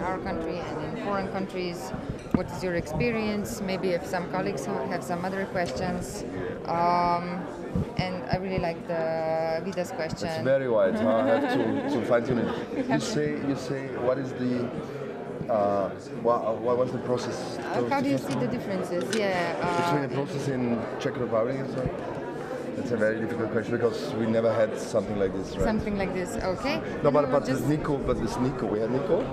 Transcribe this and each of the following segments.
our country and in foreign countries. What is your experience? Maybe if some colleagues have some other questions. And I really like the Vida's question. It's very wide. I have to fine tune it. You say what is the what was the process? How do you see the differences? Between the process in Czech Republic and so. It's a very difficult question because we never had something like this, right? Something like this, okay. No, but this Nico, we had Nico.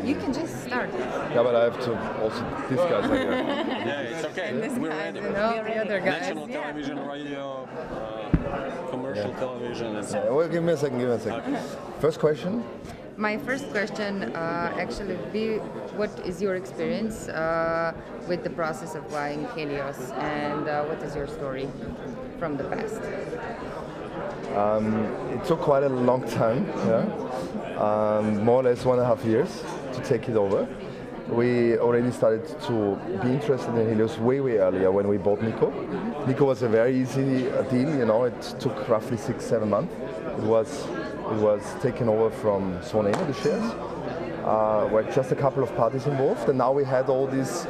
You can just start. Yeah, but I have to also discuss like that. Yeah, it's okay. We're ready. The other guys. National television, radio, commercial television, and so on. Well, give me a second. Okay. First question. My first question actually would be, what is your experience with the process of buying Helios, and what is your story from the past? It took quite a long time, more or less 1.5 years to take it over. We already started to be interested in Helios way earlier when we bought Nico. Nico was a very easy deal, it took roughly 6-7 months. It was taken over from Slovenia, the shares. Were just a couple of parties involved, and now we had all these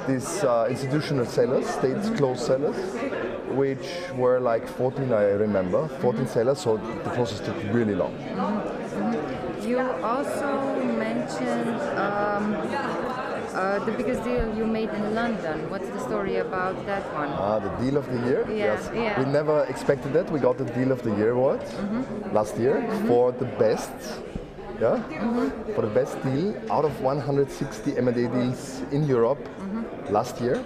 institutional sellers, state-closed sellers, which were like 14, I remember, 14 sellers, so the process took really long. You also mentioned the biggest deal you made in London. What's the story about that one? The deal of the year? Yes. Yeah. We never expected that. We got the deal of the year award last year for the best. For the best deal out of 160 M&A deals in Europe last year.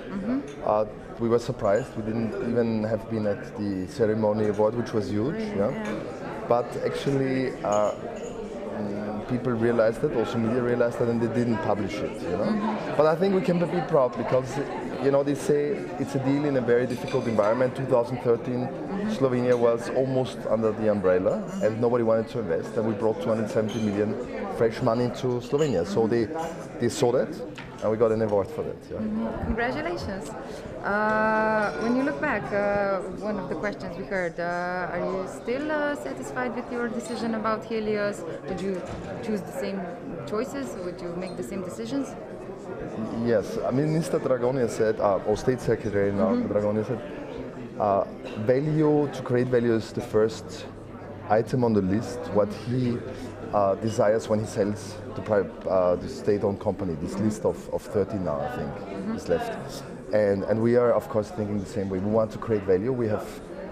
We were surprised. We didn't even have been at the ceremony award, which was huge. But actually, people realized that, also media realized that, and they didn't publish it. But I think we can be proud because, they say it's a deal in a very difficult environment. 2013, Slovenia was almost under the umbrella, and nobody wanted to invest. And we brought 270 million fresh money into Slovenia. So they saw that, and we got an award for that. Congratulations. When you look back, one of the questions we heard, are you still satisfied with your decision about Helios? Would you choose the same choices? Would you make the same decisions? Yes. Minister Dragonia said, or State Secretary now, Dragonia said, to create value is the first item on the list, what he desires when he sells the state-owned company. This list of 30 now, I think, is left. And we are, of course, thinking the same way. We want to create value. We have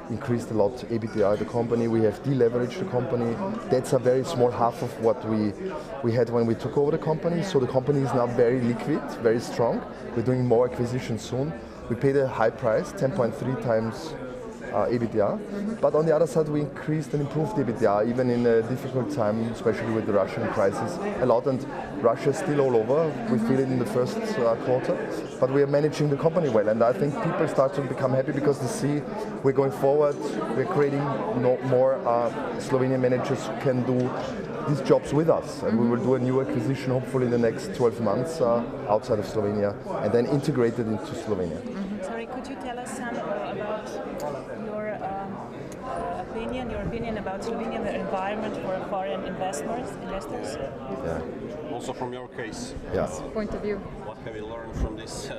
increased a lot EBITDA of the company. We have deleveraged the company. That's a very small half of what we had when we took over the company. So the company is now very liquid, very strong. We're doing more acquisitions soon. We paid a high price, 10.3 times EBITDA. But on the other side, we increased and improved EBITDA, even in a difficult time, especially with the Russian crisis, a lot. And Russia is still all over. We feel it in the first quarter. But we are managing the company well. And I think people start to become happy because they see we're going forward. We're creating more Slovenian managers who can do these jobs with us. And we will do a new acquisition, hopefully in the next 12 months outside of Slovenia, and then integrate it into Slovenia. Sorry, could you tell us some about your opinion about Slovenia, the environment for foreign investors? Yeah. Also from your case, Point of view. what have you learned from this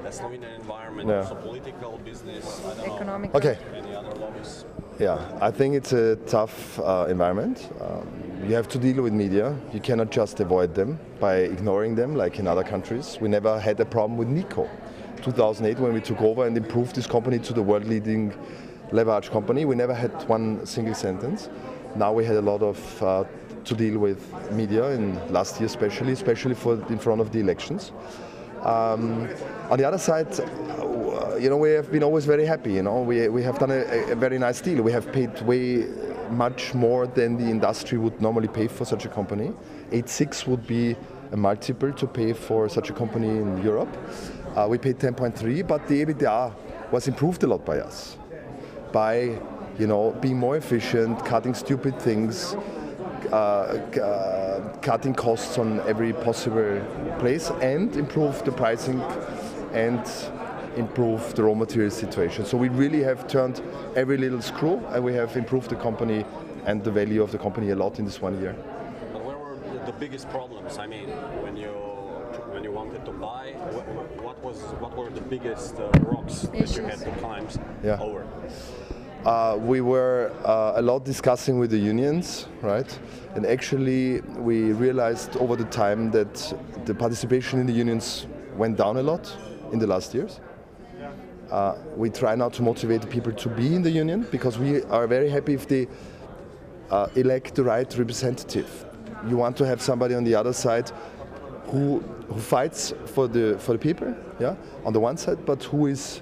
Slovenian environment, also political, business, Economic. Okay. any other lobbies? Yeah, I think it's a tough environment. You have to deal with media. You cannot just avoid them by ignoring them like in other countries. We never had a problem with Nico. 2008, when we took over and improved this company to the world-leading leverage company, we never had one single sentence. Now we had a lot of to deal with media in last year, especially in front of the elections. On the other side, we have been always very happy. We have done a very nice deal. We have paid way much more than the industry would normally pay for such a company. 8.6 would be a multiple to pay for such a company in Europe. We paid 10.3, but the EBITDA was improved a lot by us. By being more efficient, cutting stupid things, cutting costs on every possible place, and improve the pricing and improve the raw material situation. So we really have turned every little screw, and we have improved the company and the value of the company a lot in this 1 year. But where were the biggest problems? I mean, when you wanted to buy, what were the biggest rocks that you had to climb over? We were a lot discussing with the unions, right? And actually, we realized over the time that the participation in the unions went down a lot in the last years. We try now to motivate the people to be in the union because we are very happy if they elect the right representative. You want to have somebody on the other side who fights for the people, yeah, on the one side, but who is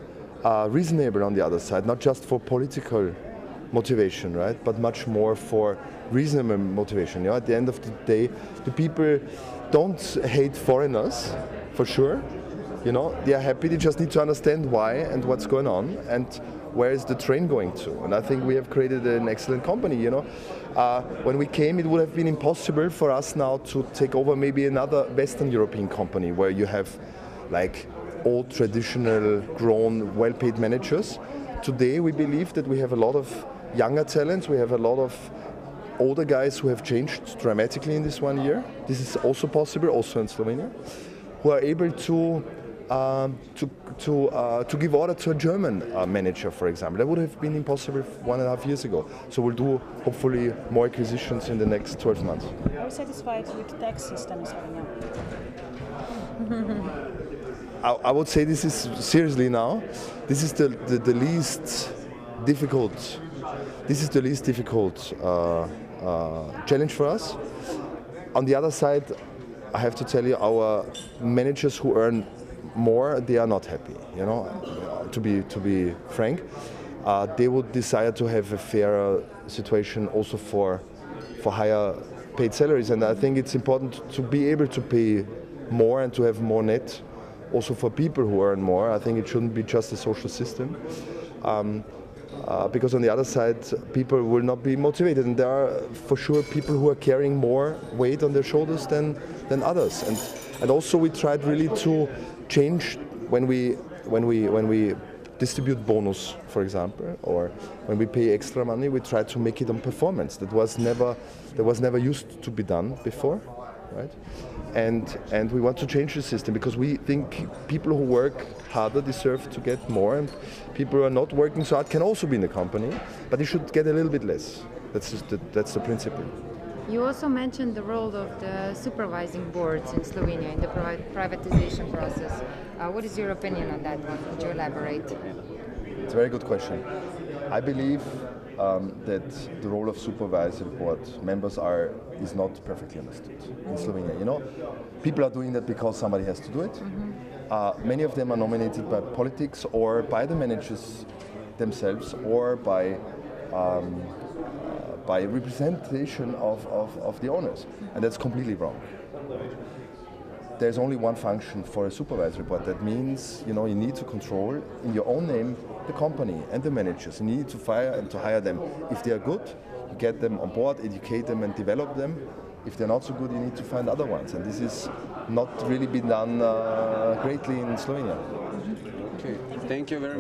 reasonable on the other side, not just for political motivation, right, but much more for reasonable motivation. You know, at the end of the day, the people don't hate foreigners, for sure. You know, they are happy. They just need to understand why and what's going on and where is the train going to. And I think we have created an excellent company. You know, when we came, it would have been impossible for us now to take over maybe another Western European company where you have like old, traditional, grown, well-paid managers. Today, we believe that we have a lot of younger talents. We have a lot of older guys who have changed dramatically in this 1 year. This is also possible, also in Slovenia, who are able to give order to a German manager, for example. That would have been impossible 1.5 years ago. So we'll do hopefully more acquisitions in the next 12 months. Are you satisfied with the tax system in Slovenia? I would say this is seriously now. This is the least difficult. This is the least difficult challenge for us. On the other side, I have to tell you, our managers who earn more, they are not happy. You know, to be frank, they would desire to have a fairer situation also for higher paid salaries. And I think it's important to be able to pay more and to have more net. Also for people who earn more, I think it shouldn't be just a social system. Because on the other side, people will not be motivated, and there are for sure people who are carrying more weight on their shoulders than others. And also we tried really to change when we distribute bonus, for example, or when we pay extra money, we try to make it on performance. That was never used to be done before, right? And we want to change the system because we think people who work harder deserve to get more, and people who are not working so hard can also be in the company, but they should get a little bit less. That's the principle. You also mentioned the role of the supervising boards in Slovenia in the privatization process. What is your opinion on that one? Could you elaborate? It's a very good question. I believe that the role of supervisory board members is not perfectly understood in Slovenia. You know, people are doing that because somebody has to do it. Many of them are nominated by politics or by the managers themselves or by representation of the owners, and that's completely wrong. There's only one function for a supervisory board. That means, you know, you need to control in your own name the company and the managers. You need to fire and to hire them. If they are good, you get them on board, educate them and develop them. If they're not so good, you need to find other ones. And this is not really been done greatly in Slovenia. Okay, thank you very much.